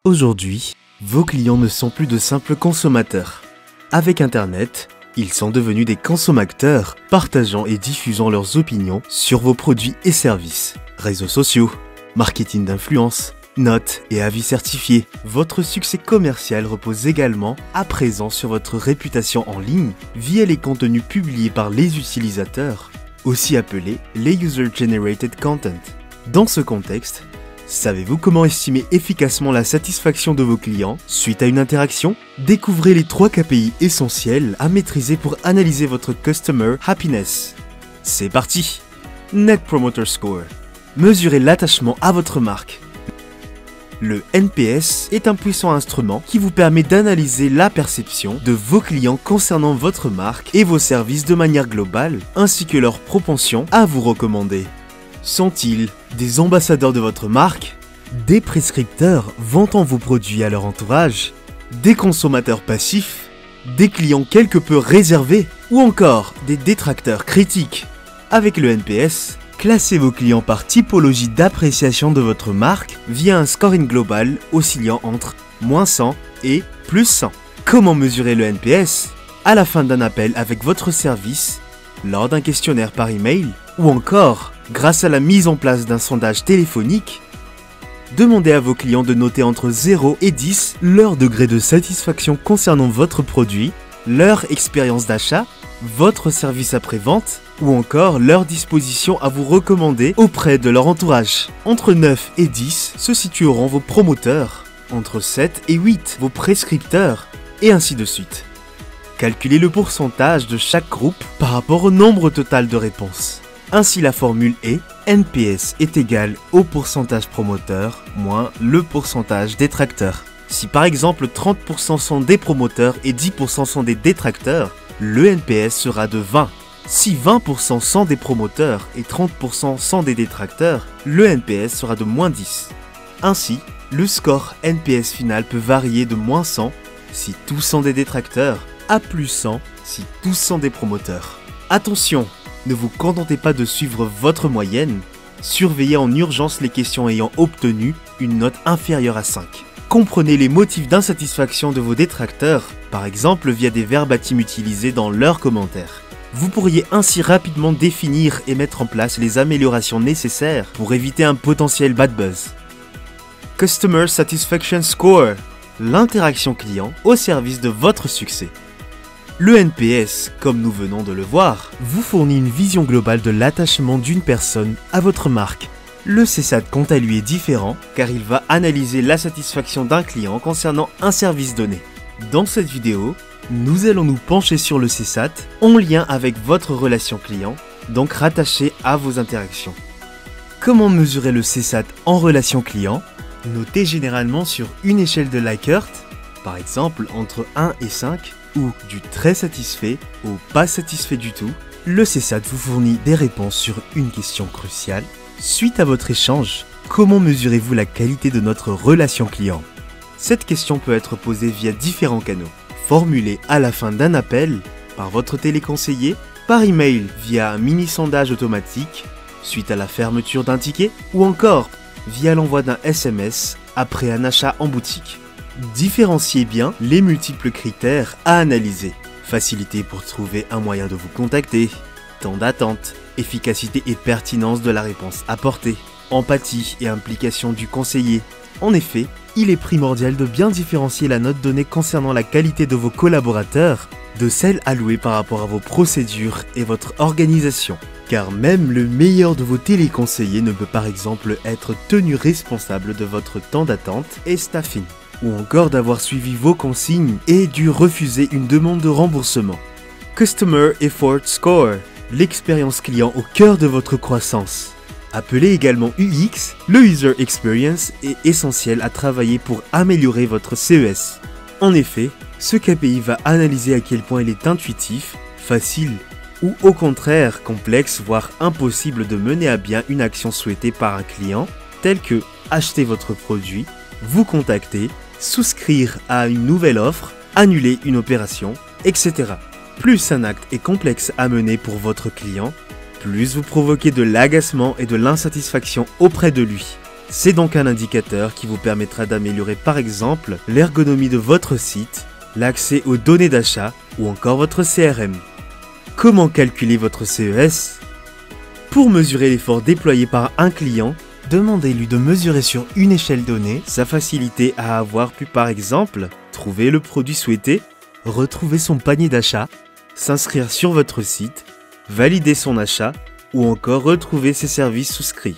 Aujourd'hui, vos clients ne sont plus de simples consommateurs. Avec Internet, ils sont devenus des consommateurs, partageant et diffusant leurs opinions sur vos produits et services. Réseaux sociaux, marketing d'influence, notes et avis certifiés. Votre succès commercial repose également à présent sur votre réputation en ligne via les contenus publiés par les utilisateurs, aussi appelés les User Generated Content. Dans ce contexte, savez-vous comment estimer efficacement la satisfaction de vos clients suite à une interaction? Découvrez les 3 KPI essentiels à maîtriser pour analyser votre Customer Happiness. C'est parti! Net Promoter Score. Mesurez l'attachement à votre marque. Le NPS est un puissant instrument qui vous permet d'analyser la perception de vos clients concernant votre marque et vos services de manière globale, ainsi que leur propension à vous recommander. Sont-ils des ambassadeurs de votre marque, des prescripteurs vantant vos produits à leur entourage, des consommateurs passifs, des clients quelque peu réservés ou encore des détracteurs critiques? Avec le NPS, classez vos clients par typologie d'appréciation de votre marque via un scoring global oscillant entre -100 et +100. Comment mesurer le NPS? À la fin d'un appel avec votre service, lors d'un questionnaire par email ou encore grâce à la mise en place d'un sondage téléphonique. Demandez à vos clients de noter entre 0 et 10 leur degré de satisfaction concernant votre produit, leur expérience d'achat, votre service après-vente ou encore leur disposition à vous recommander auprès de leur entourage. Entre 9 et 10 se situeront vos promoteurs, entre 7 et 8 vos prescripteurs, et ainsi de suite. Calculez le pourcentage de chaque groupe par rapport au nombre total de réponses. Ainsi, la formule est NPS est égal au pourcentage promoteur moins le pourcentage détracteur. Si par exemple 30% sont des promoteurs et 10% sont des détracteurs, le NPS sera de 20. Si 20% sont des promoteurs et 30% sont des détracteurs, le NPS sera de -10. Ainsi, le score NPS final peut varier de -100 si tous sont des détracteurs à +100 si tous sont des promoteurs. Attention! Ne vous contentez pas de suivre votre moyenne, surveillez en urgence les questions ayant obtenu une note inférieure à 5. Comprenez les motifs d'insatisfaction de vos détracteurs, par exemple via des verbatims utilisés dans leurs commentaires. Vous pourriez ainsi rapidement définir et mettre en place les améliorations nécessaires pour éviter un potentiel bad buzz. Customer Satisfaction Score, l'interaction client au service de votre succès. Le NPS, comme nous venons de le voir, vous fournit une vision globale de l'attachement d'une personne à votre marque. Le CSAT quant à lui est différent car il va analyser la satisfaction d'un client concernant un service donné. Dans cette vidéo, nous allons nous pencher sur le CSAT en lien avec votre relation client, donc rattaché à vos interactions. Comment mesurer le CSAT en relation client? Notez généralement sur une échelle de Likert, par exemple entre 1 et 5, ou du très satisfait au pas satisfait du tout, le CSAT vous fournit des réponses sur une question cruciale. Suite à votre échange, comment mesurez-vous la qualité de notre relation client? Cette question peut être posée via différents canaux. Formulée à la fin d'un appel, par votre téléconseiller, par email via un mini-sondage automatique, suite à la fermeture d'un ticket, ou encore via l'envoi d'un SMS après un achat en boutique. Différenciez bien les multiples critères à analyser. Facilité pour trouver un moyen de vous contacter, temps d'attente, efficacité et pertinence de la réponse apportée, empathie et implication du conseiller. En effet, il est primordial de bien différencier la note donnée concernant la qualité de vos collaborateurs de celle allouée par rapport à vos procédures et votre organisation. Car même le meilleur de vos téléconseillers ne peut par exemple être tenu responsable de votre temps d'attente et staffing, ou encore d'avoir suivi vos consignes et dû refuser une demande de remboursement. Customer Effort Score, l'expérience client au cœur de votre croissance. Appelé également UX, le User Experience est essentiel à travailler pour améliorer votre CES. En effet, ce KPI va analyser à quel point il est intuitif, facile ou au contraire complexe voire impossible de mener à bien une action souhaitée par un client, telle que acheter votre produit, vous contacter, souscrire à une nouvelle offre, annuler une opération, etc. Plus un acte est complexe à mener pour votre client, plus vous provoquez de l'agacement et de l'insatisfaction auprès de lui. C'est donc un indicateur qui vous permettra d'améliorer par exemple l'ergonomie de votre site, l'accès aux données d'achat ou encore votre CRM. Comment calculer votre CES? Pour mesurer l'effort déployé par un client, demandez-lui de mesurer sur une échelle donnée sa facilité à avoir pu par exemple trouver le produit souhaité, retrouver son panier d'achat, s'inscrire sur votre site, valider son achat ou encore retrouver ses services souscrits.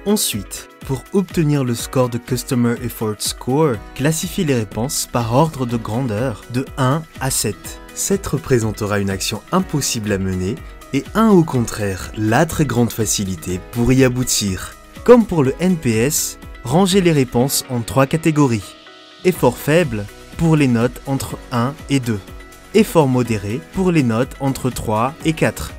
Ensuite, pour obtenir le score de Customer Effort Score, classifiez les réponses par ordre de grandeur de 1 à 7. 7 représentera une action impossible à mener et 1 au contraire, la très grande facilité pour y aboutir. Comme pour le NPS, rangez les réponses en 3 catégories. Effort faible pour les notes entre 1 et 2. Effort modéré pour les notes entre 3 et 4.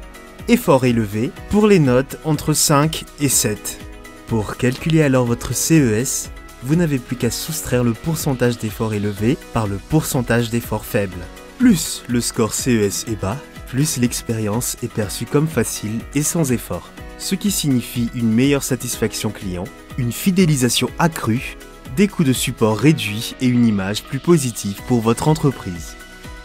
Effort élevé pour les notes entre 5 et 7. Pour calculer alors votre CES, vous n'avez plus qu'à soustraire le pourcentage d'effort élevé par le pourcentage d'effort faible. Plus le score CES est bas, plus l'expérience est perçue comme facile et sans effort. Ce qui signifie une meilleure satisfaction client, une fidélisation accrue, des coûts de support réduits et une image plus positive pour votre entreprise.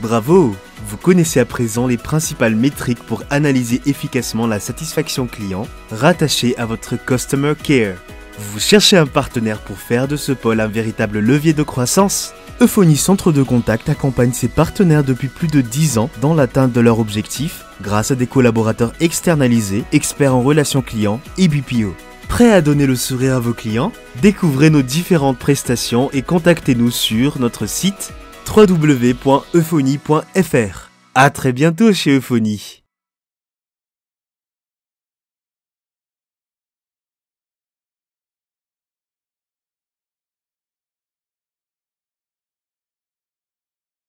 Bravo! Vous connaissez à présent les principales métriques pour analyser efficacement la satisfaction client rattachée à votre Customer Care. Vous cherchez un partenaire pour faire de ce pôle un véritable levier de croissance? Euphonie Centre de Contact accompagne ses partenaires depuis plus de 10 ans dans l'atteinte de leurs objectifs grâce à des collaborateurs externalisés, experts en relations clients et BPO. Prêt à donner le sourire à vos clients? Découvrez nos différentes prestations et contactez-nous sur notre site www.euphonie.fr. À très bientôt chez Euphonie.